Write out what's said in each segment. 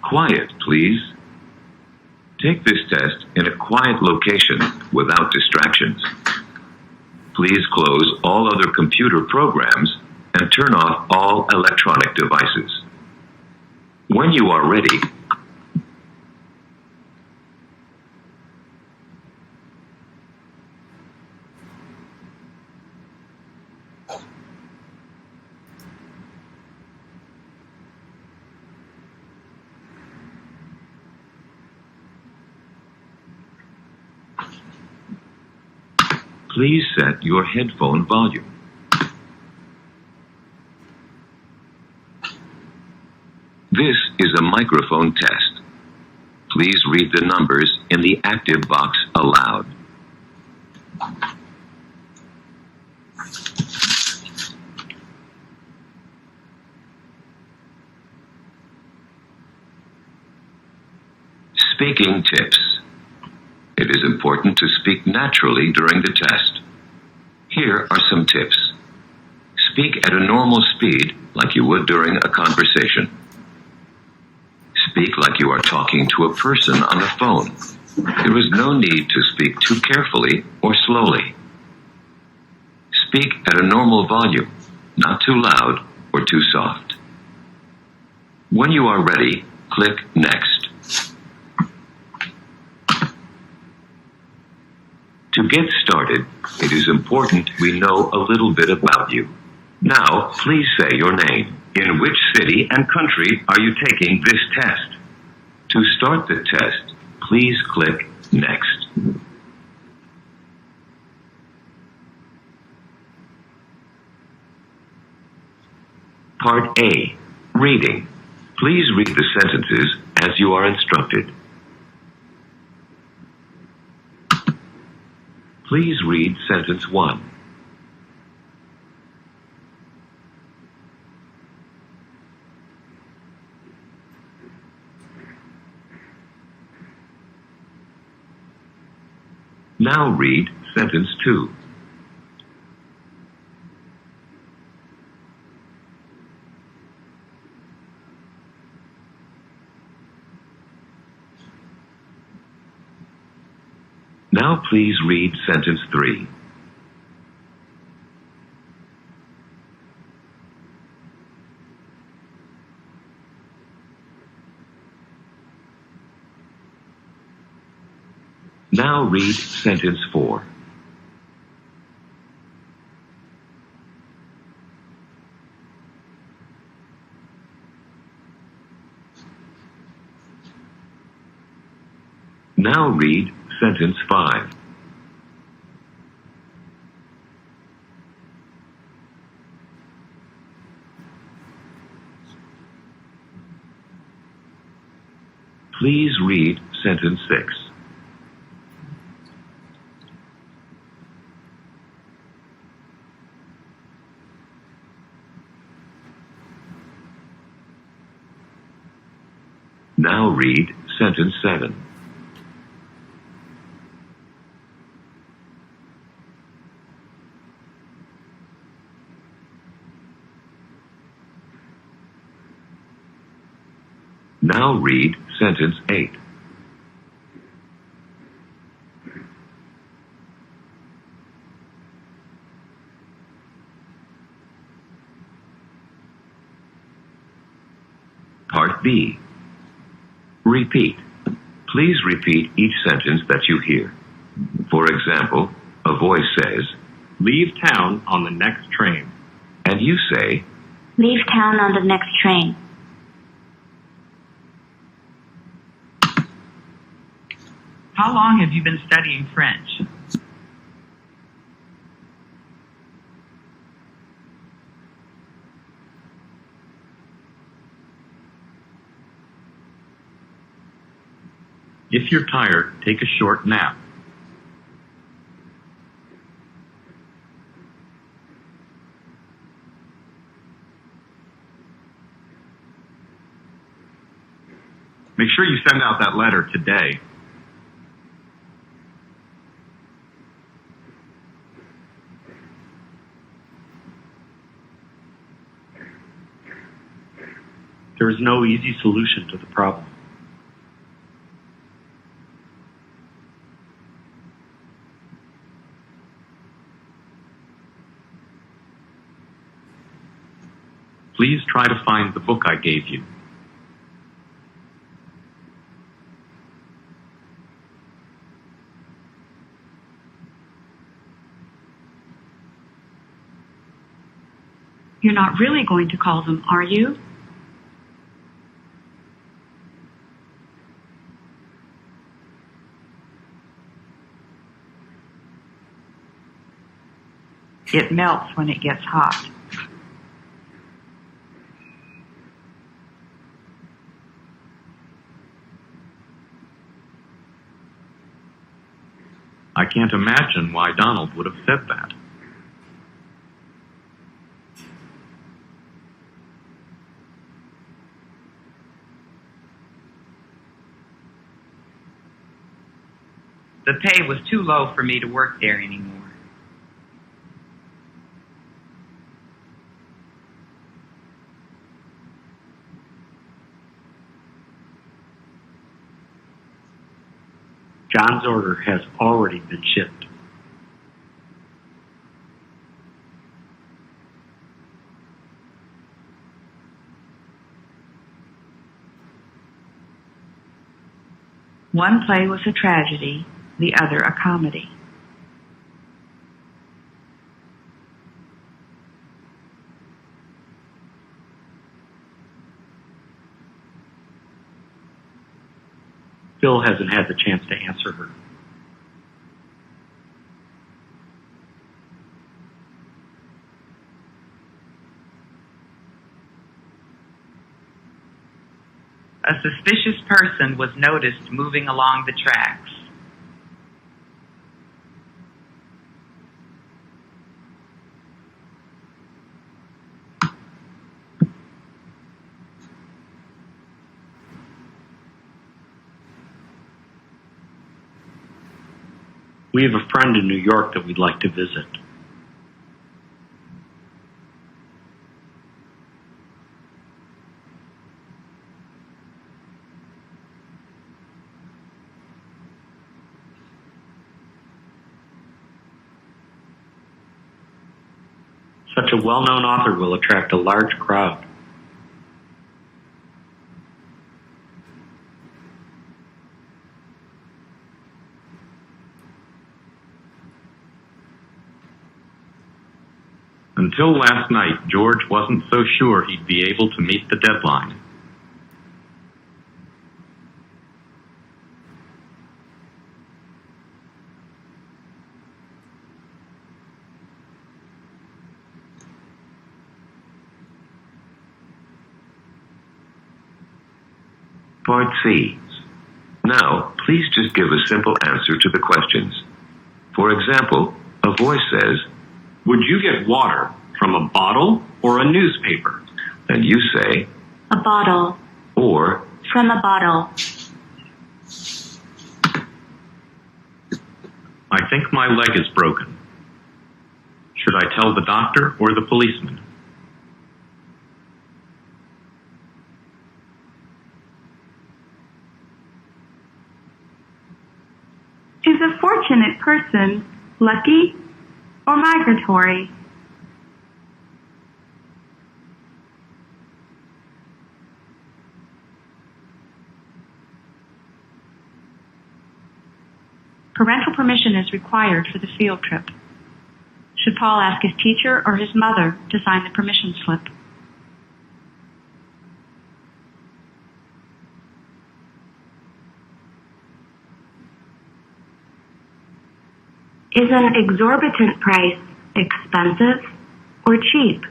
Quiet, please. Take this test in a quiet location without distractions. Please close all other computer programs and turn off all electronic devices. When you are ready, please set your headphone volume. This is a microphone test. Please read the numbers in the active box aloud. Speaking tips. It is important to speak naturally during the test. Here are some tips. Speak at a normal speed like you would during a conversation. Speak like you are talking to a person on the phone. There is no need to speak too carefully or slowly. Speak at a normal volume, not too loud or too soft. When you are ready, click Next. To get started, it is important we know a little bit about you. Now, please say your name. In which city and country are you taking this test? To start the test, please click Next. Part A. Reading. Please read the sentences as you are instructed. Please read sentence 1. Now read sentence 2. Now please read sentence 3. Now read sentence 4. Now read sentence 5. Please read sentence 6. Now read sentence 7. Now read sentence 8. Part B. Repeat. Please repeat each sentence that you hear. For example, a voice says, "Leave town on the next train." and you say, Leave town on the next train. How long have you been studying French? If you're tired, take a short nap. Make sure you send out that letter today. There is no easy solution to the problem. Try to find the book I gave you. You're not really going to call them, are you? It melts when it gets hot. I can't imagine why Donald would have said that. The pay was too low for me to work there anymore. John's order has already been shipped. One play was a tragedy, the other a comedy. Phil hasn't had the chance to answer her. A suspicious person was noticed moving along the tracks. We have a friend in New York that we'd like to visit. Such a well-known author will attract a large crowd. Until last night, George wasn't so sure he'd be able to meet the deadline. Part C. Now, please just give a simple answer to the questions. For example, a voice says, Would you get water from a bottle or a newspaper? and you say, A bottle. or, From a bottle. I think my leg is broken. Should I tell the doctor or the policeman? Is a fortunate person lucky or migratory? Parental permission is required for the field trip. Should Paul ask his teacher or his mother to sign the permission slip? Is an exorbitant price expensive or cheap?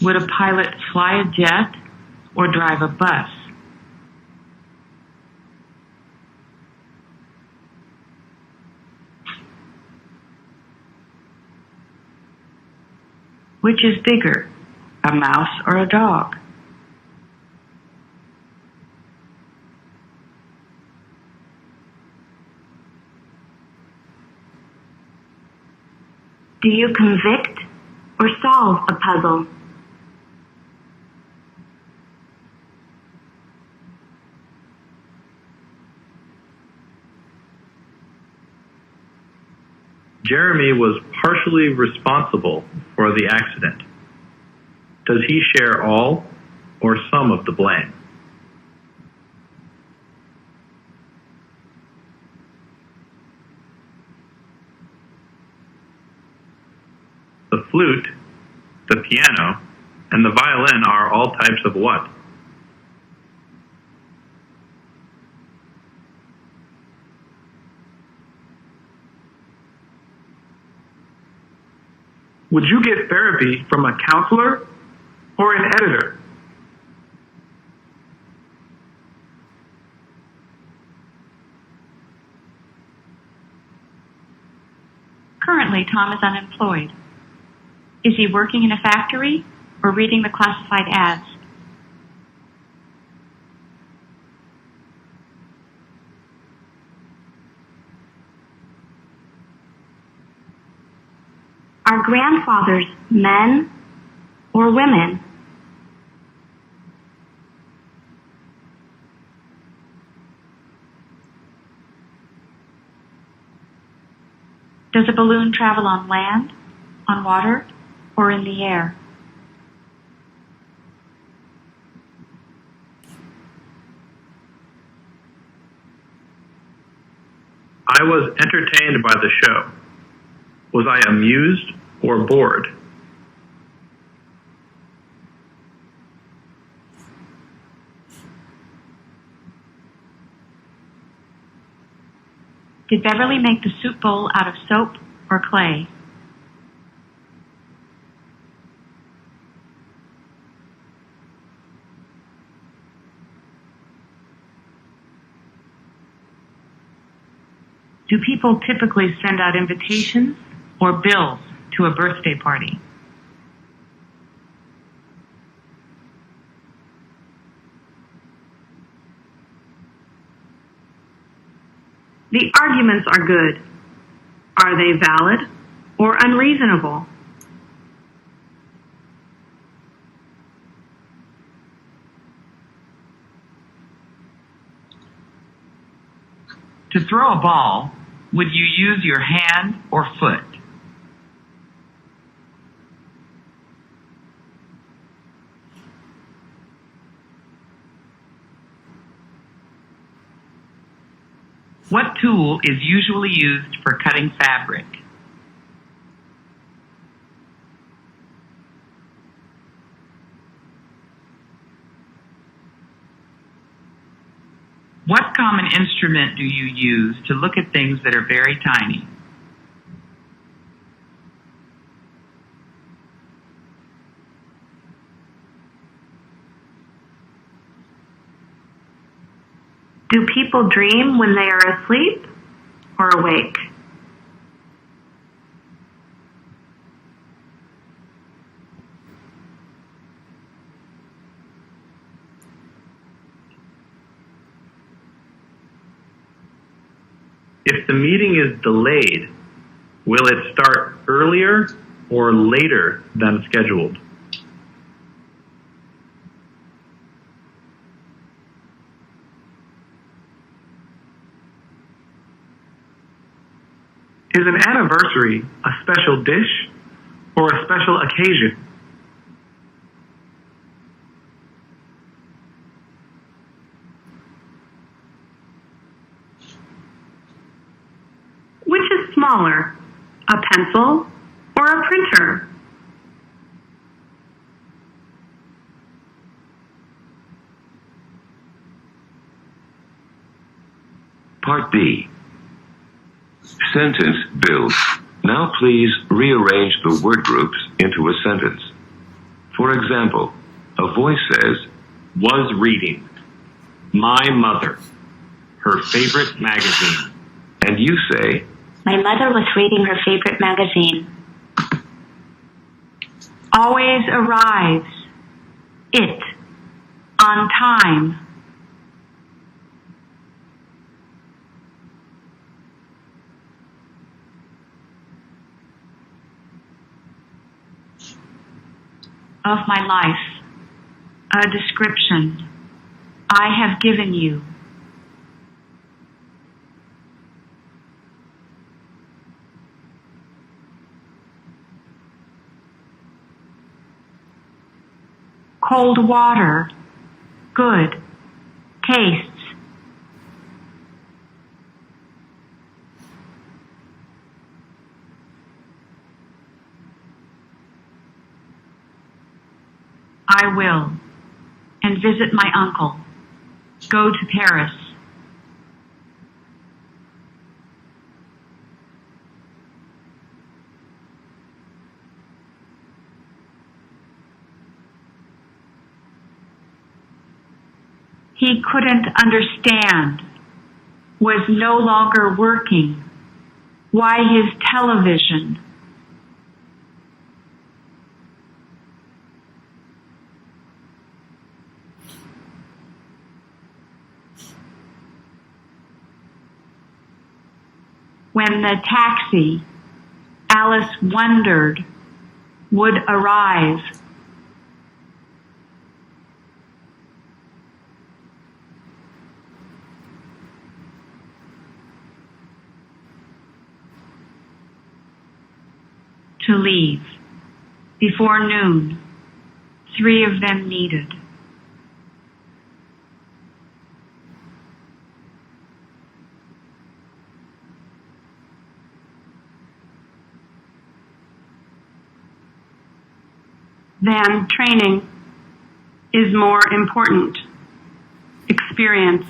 Would a pilot fly a jet or drive a bus? Which is bigger, a mouse or a dog? Do you convict or solve a puzzle? Jeremy was partially responsible for the accident. Does he share all or some of the blame? The flute, the piano, and the violin are all types of what? Would you get therapy from a counselor or an editor? Currently, Tom is unemployed. Is he working in a factory or reading the classified ads? Are grandfathers men or women? Does a balloon travel on land, on water, or in the air? I was entertained by the show. Was I amused or bored? Did Beverly make the soup bowl out of soap or clay? Do people typically send out invitations or bills to a birthday party? The arguments are good. Are they valid or unreasonable? To throw a ball, would you use your hand or foot? What tool is usually used for cutting fabric? What common instrument do you use to look at things that are very tiny? Do people dream when they are asleep or awake? If the meeting is delayed, will it start earlier or later than scheduled? Is an anniversary a special dish or a special occasion? Which is smaller, a pencil or a printer? Part B. Sentence build. Now please rearrange the word groups into a sentence. For example, a voice says, Was reading. My mother. Her favorite magazine. and you say, My mother was reading her favorite magazine. Always arrives. It. On time. Of my life. A description. I have given you. Cold water. Good. Tastes. I will. And visit my uncle. Go to Paris. He couldn't understand, was no longer working. Why his television? When the taxi, Alice wondered, would arrive. To leave. Before noon, 3 of them needed. Then training is more important. Experience.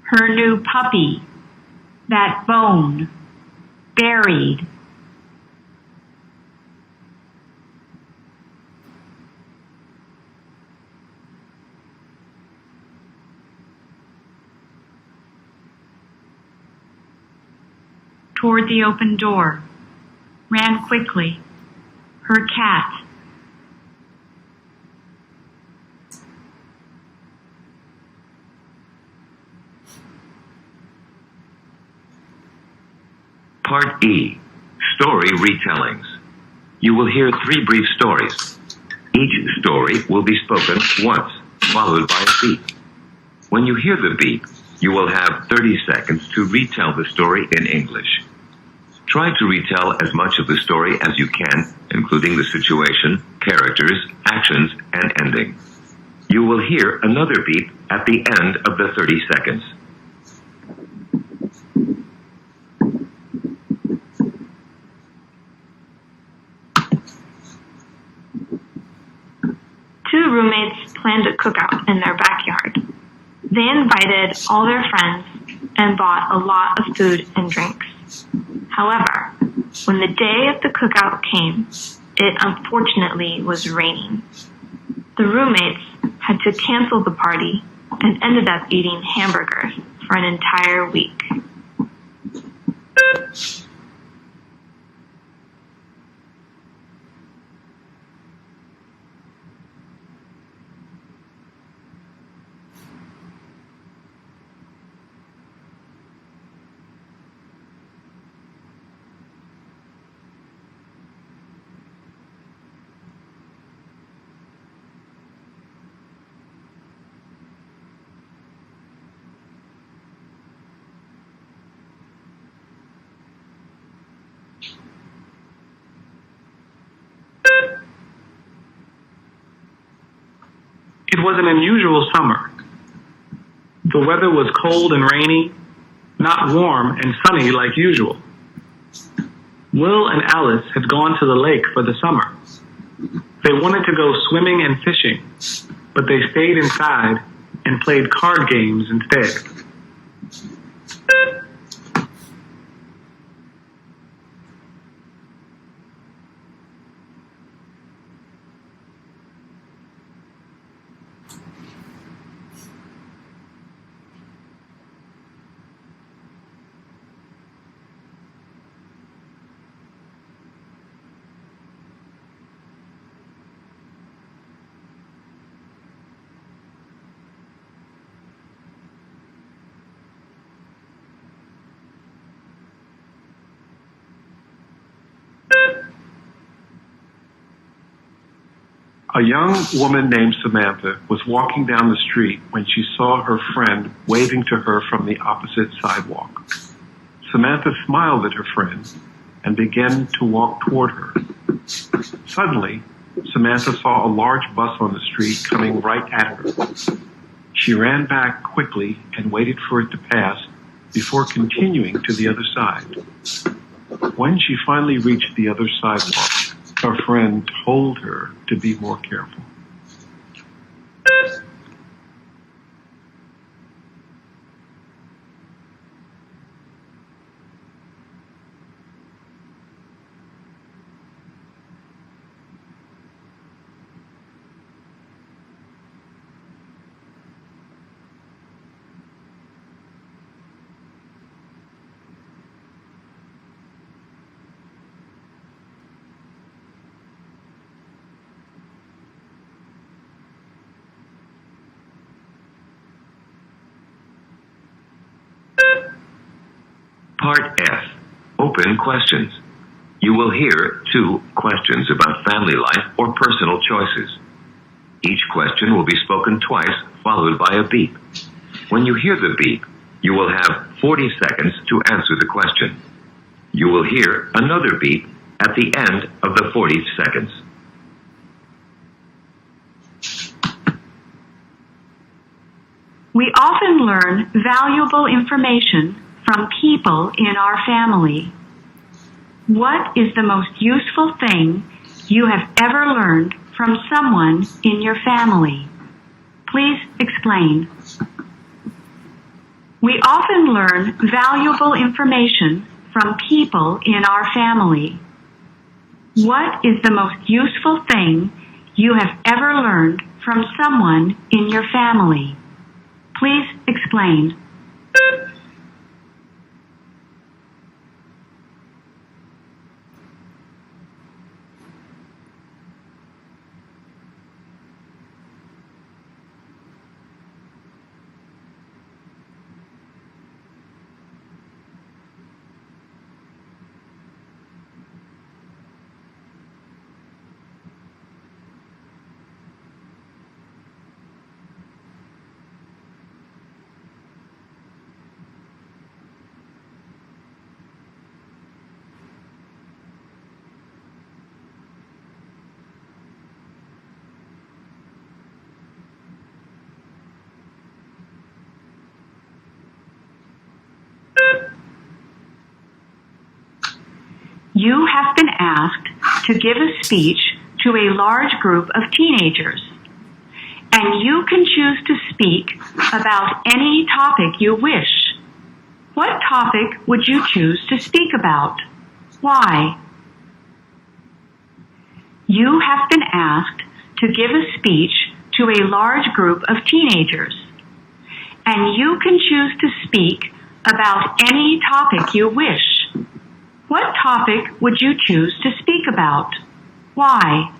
Her new puppy, that bone, buried. Toward the open door, ran quickly, her cat. Part E, Story Retellings. You will hear 3 brief stories. Each story will be spoken once, followed by a beep. When you hear the beep, you will have 30 seconds to retell the story in English. Try to retell as much of the story as you can, including the situation, characters, actions, and ending. You will hear another beep at the end of the 30 seconds. Two roommates planned a cookout in their backyard. They invited all their friends and bought a lot of food and drinks. However, when the day of the cookout came, it unfortunately was raining. The roommates had to cancel the party and ended up eating hamburgers for an entire week. It was an unusual summer. The weather was cold and rainy, not warm and sunny like usual. Will and Alice had gone to the lake for the summer. They wanted to go swimming and fishing, but they stayed inside and played card games instead. A young woman named Samantha was walking down the street when she saw her friend waving to her from the opposite sidewalk. Samantha smiled at her friend and began to walk toward her. Suddenly, Samantha saw a large bus on the street coming right at her. She ran back quickly and waited for it to pass before continuing to the other side. When she finally reached the other sidewalk, her friend told her to be more careful. Part F. Open questions. You will hear 2 questions about family life or personal choices. Each question will be spoken twice, followed by a beep. When you hear the beep, you will have 40 seconds to answer the question. You will hear another beep at the end of the 40 seconds. We often learn valuable information from people in our family. What is the most useful thing you have ever learned from someone in your family? Please explain. We often learn valuable information from people in our family. What is the most useful thing you have ever learned from someone in your family? Please explain. You have been asked to give a speech to a large group of teenagers, and you can choose to speak about any topic you wish. What topic would you choose to speak about? Why? You have been asked to give a speech to a large group of teenagers, and you can choose to speak about any topic you wish. What topic would you choose to speak about? Why?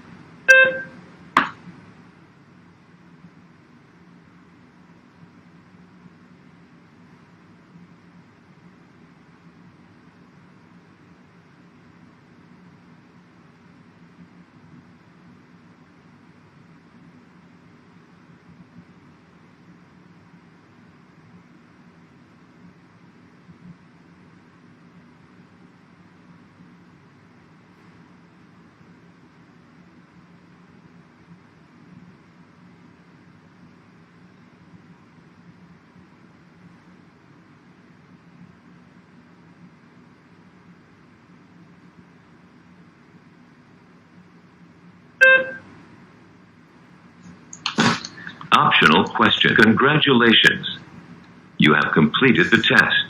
Optional question. Congratulations. You have completed the test.